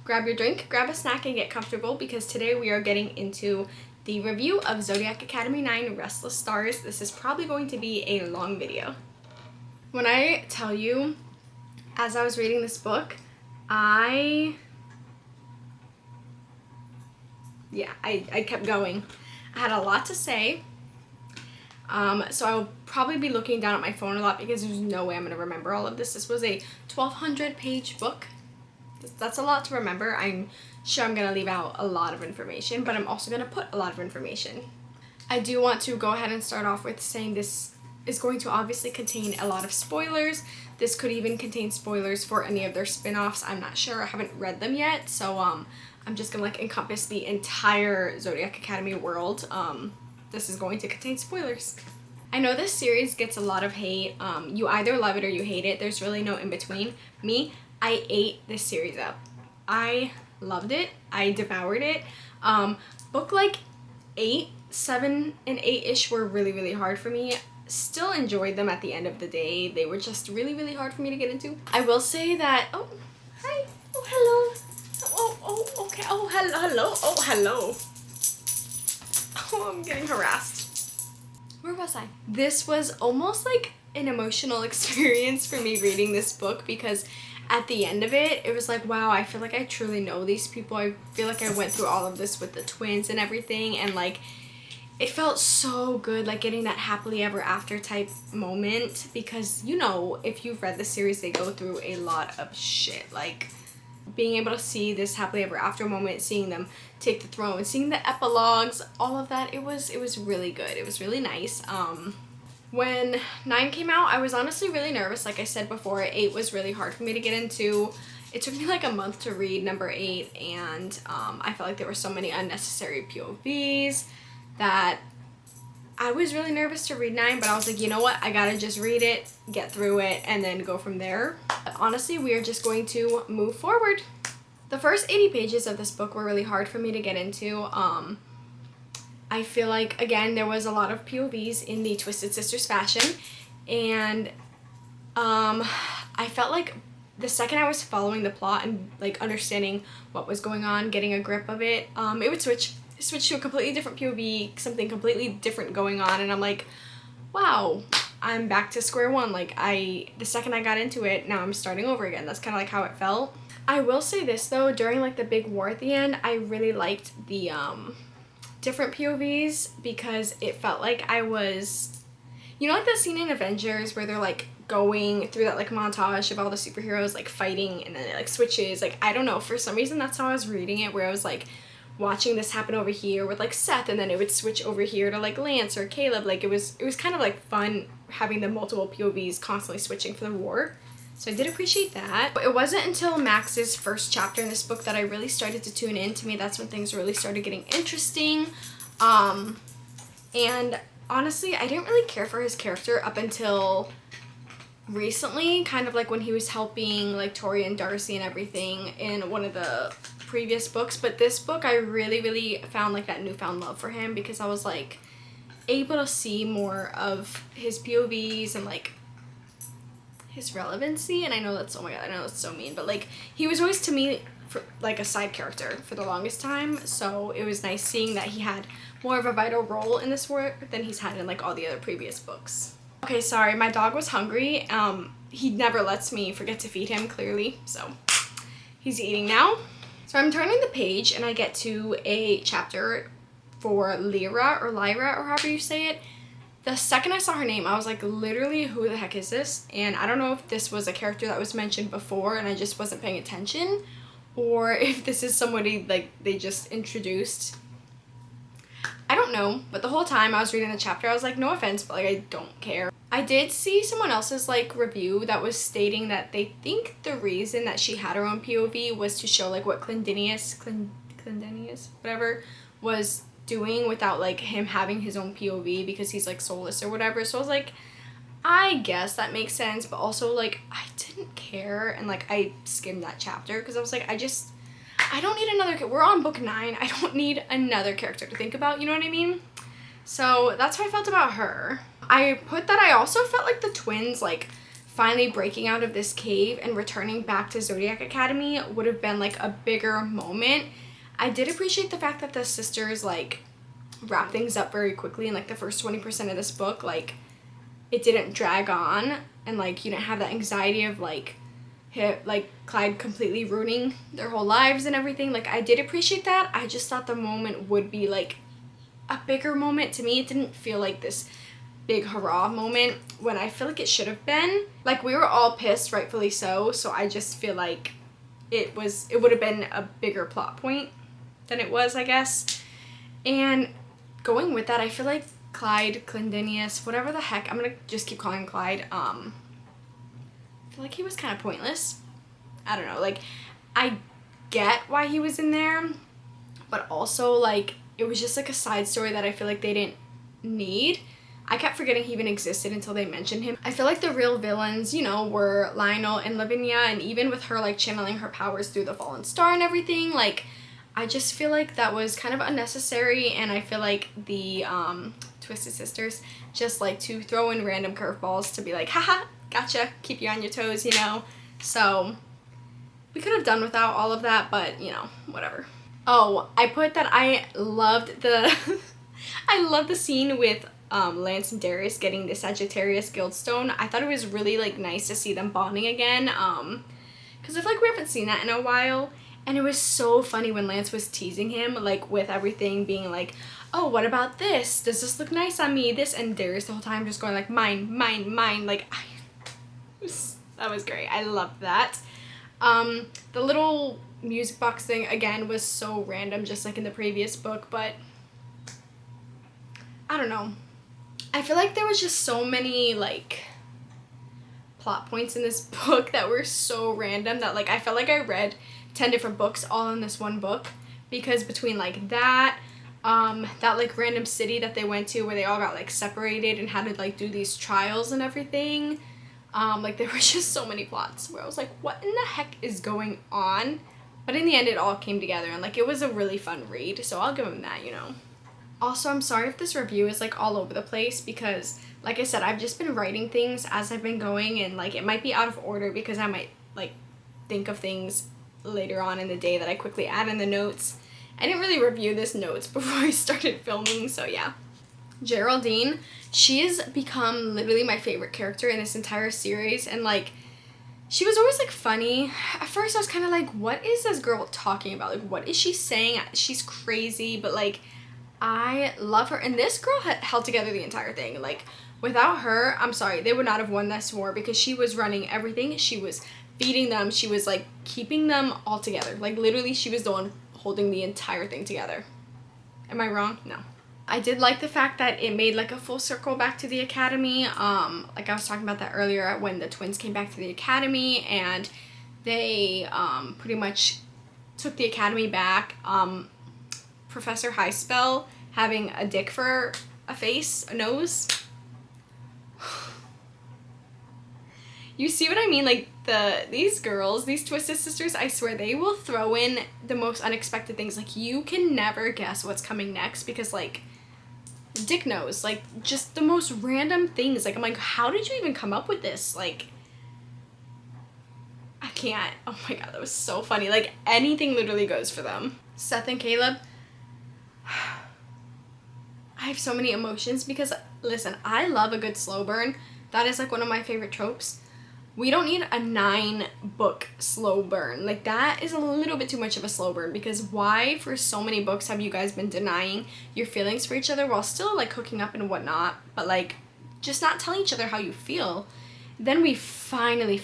Grab your drink, grab a snack, and get comfortable because today we are getting into the review of Zodiac Academy 9 Restless Stars. This is probably going to be a long video. When I tell you, as I was reading this book, I kept going. I had a lot to say. So I'll probably be looking down at my phone a lot because there's no way I'm going to remember all of this. This was a 1,200 page book. That's a lot to remember. I'm sure I'm going to leave out a lot of information, but I'm also going to put a lot of information. I do want to go ahead and start off with saying this is going to obviously contain a lot of spoilers. This could even contain spoilers for any of their spin-offs. I'm not sure. I haven't read them yet, so I'm just going to encompass the entire Zodiac Academy world. This is going to contain spoilers. I know this series gets a lot of hate. You either love it or you hate it. There's really no in between. Me, I ate this series up. I loved it. I devoured it. Book 7 and 8-ish were really, really hard for me. Still enjoyed them at the end of the day. They were just really, really hard for me to get into. I will say that, oh, hi, oh, hello. Oh, okay, oh, hello, oh, hello. Oh, I'm getting harassed. Where was I? This was almost like an emotional experience for me reading this book because at the end of it, it was like, wow, I feel like I truly know these people. I feel like I went through all of this with the twins and everything, and it felt so good, getting that happily ever after type moment because, if you've read the series, they go through a lot of shit. Being able to see this happily ever after moment, seeing them take the throne, seeing the epilogues, all of that, it was really good. It was really nice. When 9 came out, I was honestly really nervous. Like I said before, 8 was really hard for me to get into. It took me a month to read number 8, and I felt like there were so many unnecessary POVs that I was really nervous to read 9, but I was like, you know what? I gotta just read it, get through it, and then go from there. But honestly, we are just going to move forward. The first 80 pages of this book were really hard for me to get into. I feel like, again, there was a lot of POVs in the Twisted Sisters fashion, and I felt like the second I was following the plot and understanding what was going on, getting a grip of it, it would switch to a completely different POV, something completely different going on, and I'm like, wow, I'm back to square one. The second I got into it, now I'm starting over again. That's kind of how it felt. I will say this though, during the big war at the end, I really liked the different POVs because it felt like I was, that scene in Avengers where they're going through that montage of all the superheroes fighting, and then it switches. I don't know, for some reason that's how I was reading it, where I was watching this happen over here with Seth, and then it would switch over here to Lance or Caleb. It was kind of fun having the multiple POVs constantly switching for the war. So I did appreciate that. But it wasn't until Max's first chapter in this book that I really started to tune in. To me, that's when things really started getting interesting. And honestly, I didn't really care for his character up until recently, kind of when he was helping Tori and Darcy and everything in one of the previous books. But this book, I really, really found that newfound love for him because I was able to see more of his POVs and his relevancy. And I know that's, oh my god, I know that's so mean, but he was always to me for, a side character for the longest time. So it was nice seeing that he had more of a vital role in this work than he's had in all the other previous books. Okay, sorry, my dog was hungry. He never lets me forget to feed him, clearly, so he's eating now. So I'm turning the page and I get to a chapter for Lyra or however you say it. The second I saw her name, I was literally, who the heck is this? And I don't know if this was a character that was mentioned before and I just wasn't paying attention, or if this is somebody they just introduced. I don't know, but the whole time I was reading the chapter, I was no offense, but I don't care. I did see someone else's review that was stating that they think the reason that she had her own POV was to show what Clendinius, whatever, was doing without him having his own POV because he's soulless or whatever. So I was I guess that makes sense, but also I didn't care, and I skimmed that chapter because I was I don't need another, we're on book 9, I don't need another character to think about, you know what I mean? So that's how I felt about her. I put that I also felt the twins finally breaking out of this cave and returning back to Zodiac Academy would have been like a bigger moment. I did appreciate the fact that the sisters like wrap things up very quickly in like the first 20% of this book. Like it didn't drag on, and like you didn't have that anxiety of like Clyde completely ruining their whole lives and everything. Like I did appreciate that. I just thought the moment would be like a bigger moment. To me, it didn't feel like this big hurrah moment when I feel like it should have been. Like we were all pissed, rightfully so, so I just feel like it would have been a bigger plot point than it was, I guess. And going with that, I feel like Clyde, Clendinius, whatever the heck, I'm gonna just keep calling him Clyde, I feel like he was kind of pointless. I don't know, like I get why he was in there, but also like it was just like a side story that I feel like they didn't need. I kept forgetting he even existed until they mentioned him. I feel like the real villains, you know, were Lionel and Lavinia, and even with her like channeling her powers through the fallen star and everything, like I just feel like that was kind of unnecessary. And I feel like the Twisted Sisters just like to throw in random curveballs to be like, haha, gotcha, keep you on your toes, you know. So we could have done without all of that, but you know, whatever. Oh, I put that I loved the I love the scene with Lance and Darius getting the Sagittarius Guildstone. I thought it was really like nice to see them bonding again, because I feel like we haven't seen that in a while. And it was so funny when Lance was teasing him, like with everything being like, oh, what about this? Does this look nice on me? This, and Darius the whole time just going like, mine, mine, mine. Like, that was great. I loved that. The little music box thing, again, was so random, just like in the previous book, but I don't know. I feel like there was just so many, like, plot points in this book that were so random that, like, I felt like I read 10 different books all in this one book, because between like that like random city that they went to where they all got like separated and had to like do these trials and everything, like there were just so many plots where I was like, what in the heck is going on? But in the end it all came together, and like it was a really fun read, so I'll give them that, you know. Also, I'm sorry if this review is like all over the place, because like I said, I've just been writing things as I've been going, and like it might be out of order because I might like think of things later on in the day that I quickly add in the notes. I didn't really review this notes before I started filming, so yeah. Geraldine, she has become literally my favorite character in this entire series, and like she was always like funny. At first I was kind of like, what is this girl talking about? Like, what is she saying? She's crazy, but like I love her, and this girl held together the entire thing. Like without her, I'm sorry, they would not have won this war, because she was running everything. She was feeding them, she was like keeping them all together. Like literally she was the one holding the entire thing together. Am I wrong? No. I did like the fact that it made like a full circle back to the academy. Like I was talking about that earlier when the twins came back to the academy and they pretty much took the academy back. Professor Highspell having a dick for a face, a nose. You see what I mean? Like these girls, these Twisted Sisters, I swear they will throw in the most unexpected things. Like you can never guess what's coming next, because like dick nose, like just the most random things. Like I'm like, how did you even come up with this? Like I can't. Oh my god, that was so funny. Like anything literally goes for them. Seth and Caleb. I have so many emotions because listen, I love a good slow burn. That is like one of my favorite tropes. We don't need a 9-book slow burn. Like that is a little bit too much of a slow burn, because why for so many books have you guys been denying your feelings for each other while still like hooking up and whatnot, but like just not telling each other how you feel? Then we finally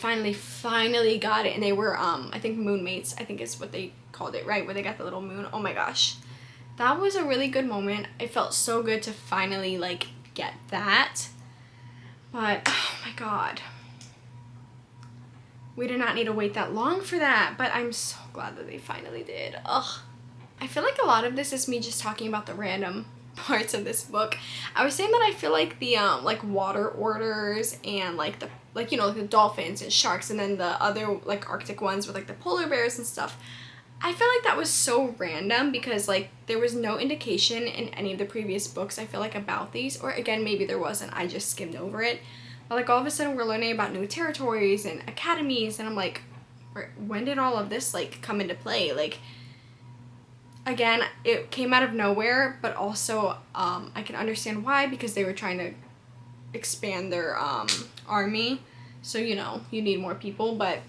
got it, and they were I think moonmates, I think is what they called it, right? Where they got the little moon. Oh my gosh. That was a really good moment. It felt so good to finally like get that. But oh my god. We did not need to wait that long for that, but I'm so glad that they finally did. Ugh. I feel like a lot of this is me just talking about the random parts of this book. I was saying that I feel like the like water orders and like the you know, like the dolphins and sharks, and then the other like Arctic ones with like the polar bears and stuff. I feel like that was so random, because like there was no indication in any of the previous books, I feel like, about these, or again maybe there wasn't, I just skimmed over it. But like all of a sudden we're learning about new territories and academies, and I'm like, when did all of this like come into play? Like, again, it came out of nowhere, but also I can understand why, because they were trying to expand their army, so you know, you need more people. But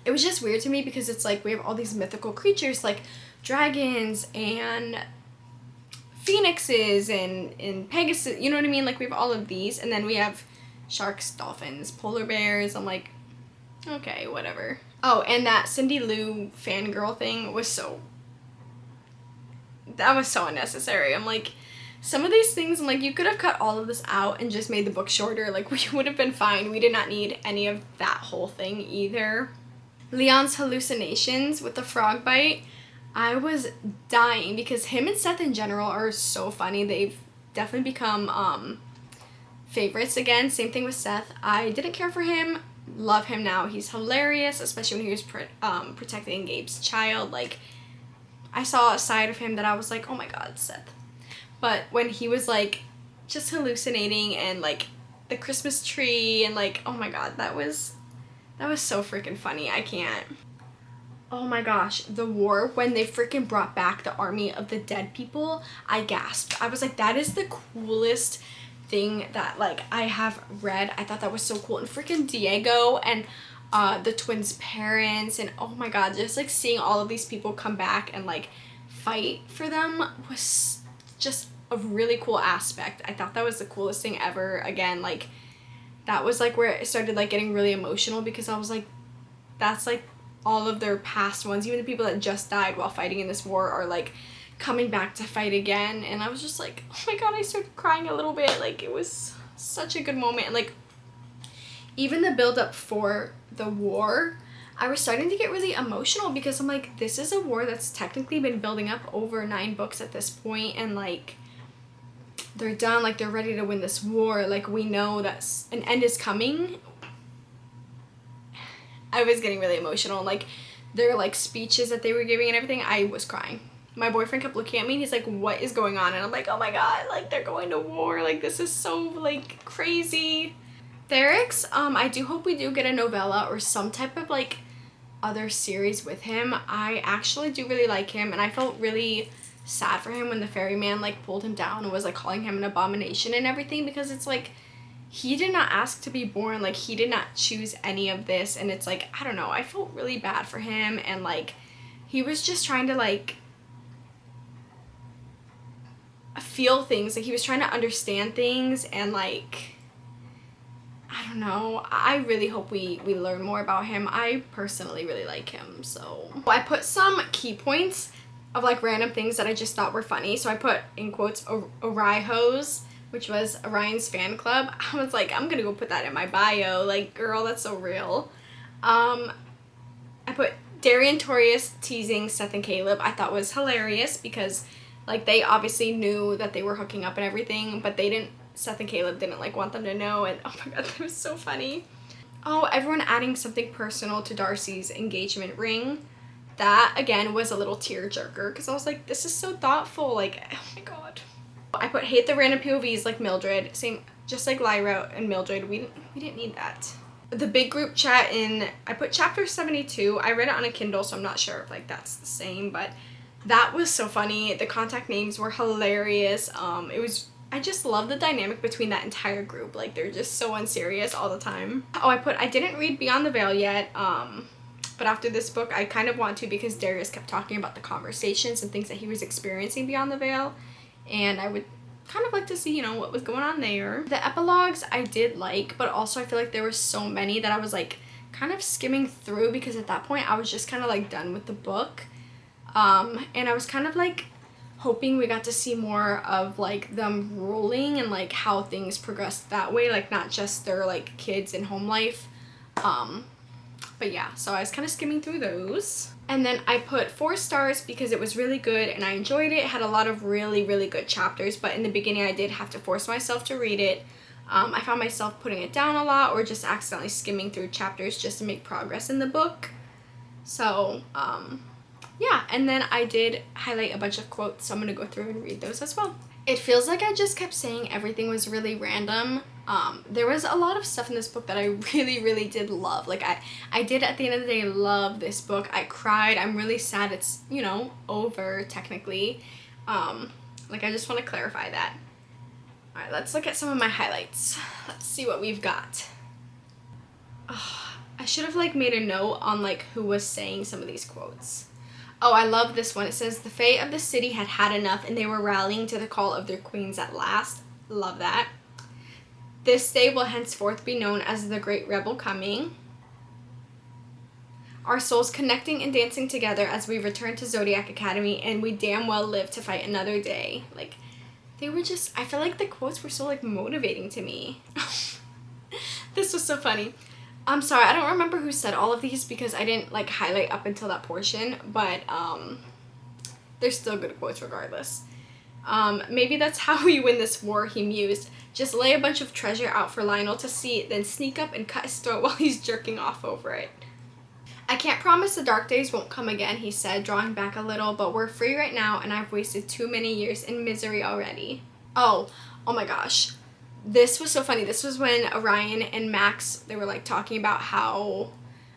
it was just weird to me because it's like we have all these mythical creatures like dragons and phoenixes and Pegasus, you know what I mean? Like we have all of these, and then we have sharks, dolphins, polar bears. I'm like, okay, whatever. Oh, and that Cindy Lou fangirl thing was that was so unnecessary. I'm like, some of these things, I'm like, you could have cut all of this out and just made the book shorter. Like, we would have been fine. We did not need any of that whole thing either. Leon's hallucinations with the frog bite, I was dying because him and Seth in general are so funny. They've definitely become favorites again. Same thing with Seth. I didn't care for him. Love him now. He's hilarious, especially when he was protecting Gabe's child. Like, I saw a side of him that I was like, oh my god, Seth. But when he was like just hallucinating and like the Christmas tree and like, oh my god, that was so freaking funny. I can't. Oh my gosh, the war, when they freaking brought back the army of the dead people, I gasped. I was like, that is the coolest thing that like I have read. I thought that was so cool. And freaking Diego and the twins' parents, and oh my god, just like seeing all of these people come back and like fight for them was just a really cool aspect. I thought that was the coolest thing ever. Again, like that was like where it started like getting really emotional, because I was like, that's like all of their past ones, even the people that just died while fighting in this war, are like coming back to fight again. And I was just like, oh my god, I started crying a little bit. Like, it was such a good moment. And like even the build up for the war, I was starting to get really emotional, because I'm like, this is a war that's technically been building up over 9 books at this point, and like they're done, like they're ready to win this war, like we know that an end is coming. I was getting really emotional. Like their like speeches that they were giving and everything, I was crying. My boyfriend kept looking at me and he's like, what is going on? And I'm like, oh my god, like they're going to war, like this is so like crazy. Therix, I do hope we do get a novella or some type of like other series with him. I actually do really like him, and I felt really sad for him when the ferryman like pulled him down and was like calling him an abomination and everything, because it's like he did not ask to be born, like he did not choose any of this. And it's like, I don't know, I felt really bad for him, and like he was just trying to like feel things, like he was trying to understand things, and like I don't know, I really hope we learn more about him. I personally really like him. So I put some key points of like random things that I just thought were funny. So I put in quotes Orihos, which was Orion's fan club. I was like, I'm gonna go put that in my bio. Like, girl, that's so real. I put Darian Torius teasing Seth and Caleb. I thought was hilarious, because like they obviously knew that they were hooking up and everything, but Seth and Caleb didn't like want them to know. And oh my god, that was so funny. Oh, everyone adding something personal to Darcy's engagement ring. That again was a little tearjerker, because I was like, this is so thoughtful. Like, oh my god. I put hate the random POVs like Mildred. Same, just like Lyra and Mildred. We didn't need that. The big group chat I put chapter 72. I read it on a Kindle, so I'm not sure if like that's the same, but that was so funny. The contact names were hilarious. I just love the dynamic between that entire group. Like, they're just so unserious all the time. Oh, I didn't read Beyond the Veil yet, but after this book, I kind of want to, because Darius kept talking about the conversations and things that he was experiencing beyond the veil, and I would kind of like to see, you know, what was going on there. The epilogues I did like, but also I feel like there were so many that I was like kind of skimming through, because at that point I was just kind of like done with the book, and I was kind of like hoping we got to see more of like them ruling and like how things progressed that way, like not just their like kids and home life. But yeah, so I was kind of skimming through those. And then I put 4 stars because it was really good and I enjoyed it. It had a lot of really, really good chapters, but in the beginning I did have to force myself to read it. I found myself putting it down a lot, or just accidentally skimming through chapters just to make progress in the book. So, yeah, and then I did highlight a bunch of quotes, so I'm going to go through and read those as well. It feels like I just kept saying everything was really random, There was a lot of stuff in this book that I really did love. Like, I did at the end of the day love this book. I cried. I'm really sad it's, you know, over technically. Like, I just want to clarify that. Alright, let's look at some of my highlights. Let's see what we've got. Oh, I should have, like, made a note on, like, who was saying some of these quotes. Oh, I love this one. It says, "The Fae of the city had had enough and they were rallying to the call of their queens at last." Love that. "This day will henceforth be known as the Great Rebel Coming. Our souls connecting and dancing together as we return to Zodiac Academy, and we damn well live to fight another day." Like, they were just, I feel like the quotes were so, like, motivating to me. This was so funny. I'm sorry, I don't remember who said all of these because I didn't, like, highlight up until that portion, but they're still good quotes regardless. "Maybe that's how we win this war," he mused. "Just lay a bunch of treasure out for Lionel to see, then sneak up and cut his throat while he's jerking off over it." "I can't promise the dark days won't come again," he said, drawing back a little, "but we're free right now, and I've wasted too many years in misery already." Oh my gosh. This was so funny. This was when Orion and Max, they were, like, talking about how,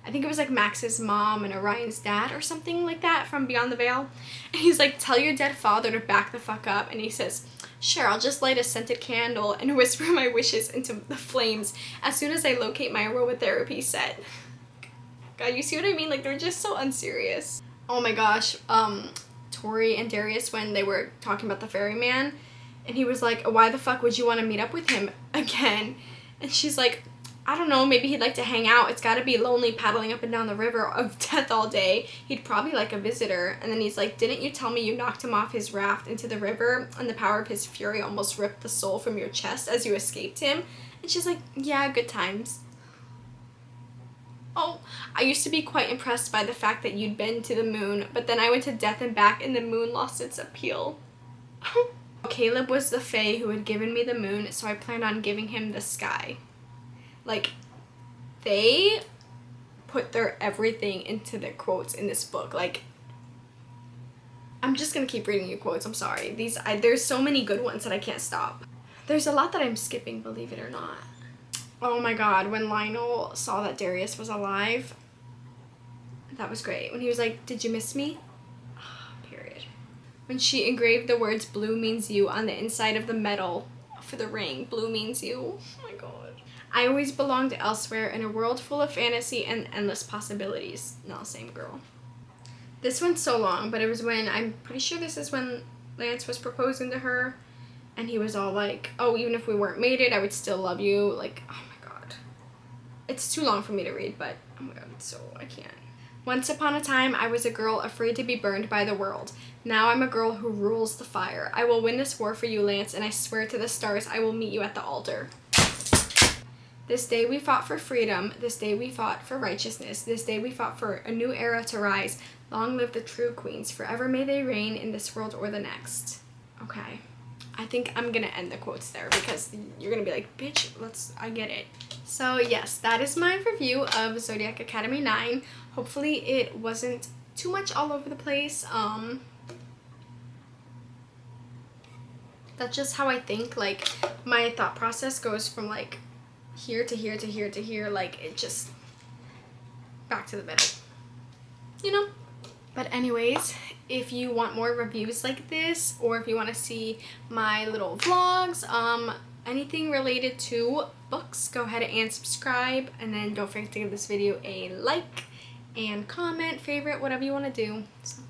I think it was, like, Max's mom and Orion's dad or something like that from Beyond the Veil. And he's like, "Tell your dead father to back the fuck up." And he says, "Sure, I'll just light a scented candle and whisper my wishes into the flames as soon as I locate my aromatherapy set." God, you see what I mean? Like, they're just so unserious. Oh my gosh. Tori and Darius, when they were talking about the ferryman, and he was like, "Why the fuck would you want to meet up with him again?" And she's like, "I don't know, maybe he'd like to hang out. It's gotta be lonely paddling up and down the river of death all day. He'd probably like a visitor." And then he's like, "Didn't you tell me you knocked him off his raft into the river and the power of his fury almost ripped the soul from your chest as you escaped him?" And she's like, "Yeah, good times." "Oh, I used to be quite impressed by the fact that you'd been to the moon, but then I went to death and back and the moon lost its appeal." "Caleb was the fae who had given me the moon, so I planned on giving him the sky." Like, they put their everything into their quotes in this book. Like, I'm just gonna keep reading you quotes. I'm sorry. There's so many good ones that I can't stop. There's a lot that I'm skipping, believe it or not. Oh my god, when Lionel saw that Darius was alive, that was great. When he was like, "Did you miss me?" Period. When she engraved the words "blue means you" on the inside of the metal for the ring. Blue means you. Oh my god. "I always belonged elsewhere in a world full of fantasy and endless possibilities." No, same girl. This one's so long, but it was when, I'm pretty sure this is when Lance was proposing to her, and he was all like, "Oh, even if we weren't mated, I would still love you." Like, oh my god. It's too long for me to read, but oh my god, so I can't. "Once upon a time, I was a girl afraid to be burned by the world. Now I'm a girl who rules the fire. I will win this war for you, Lance, and I swear to the stars I will meet you at the altar. This day we fought for freedom. This day we fought for righteousness. This day we fought for a new era to rise. Long live the true queens. Forever may they reign in this world or the next." Okay. I think I'm gonna end the quotes there because you're gonna be like, "Bitch, I get it." So yes, that is my review of Zodiac Academy 9. Hopefully it wasn't too much all over the place. That's just how I think. Like, my thought process goes from, like, here to here to here to here. Like, it just back to the middle, you know? But anyways, if you want more reviews like this, or if you want to see my little vlogs, anything related to books, go ahead and subscribe, and then don't forget to give this video a like and comment, favorite, whatever you want to do. So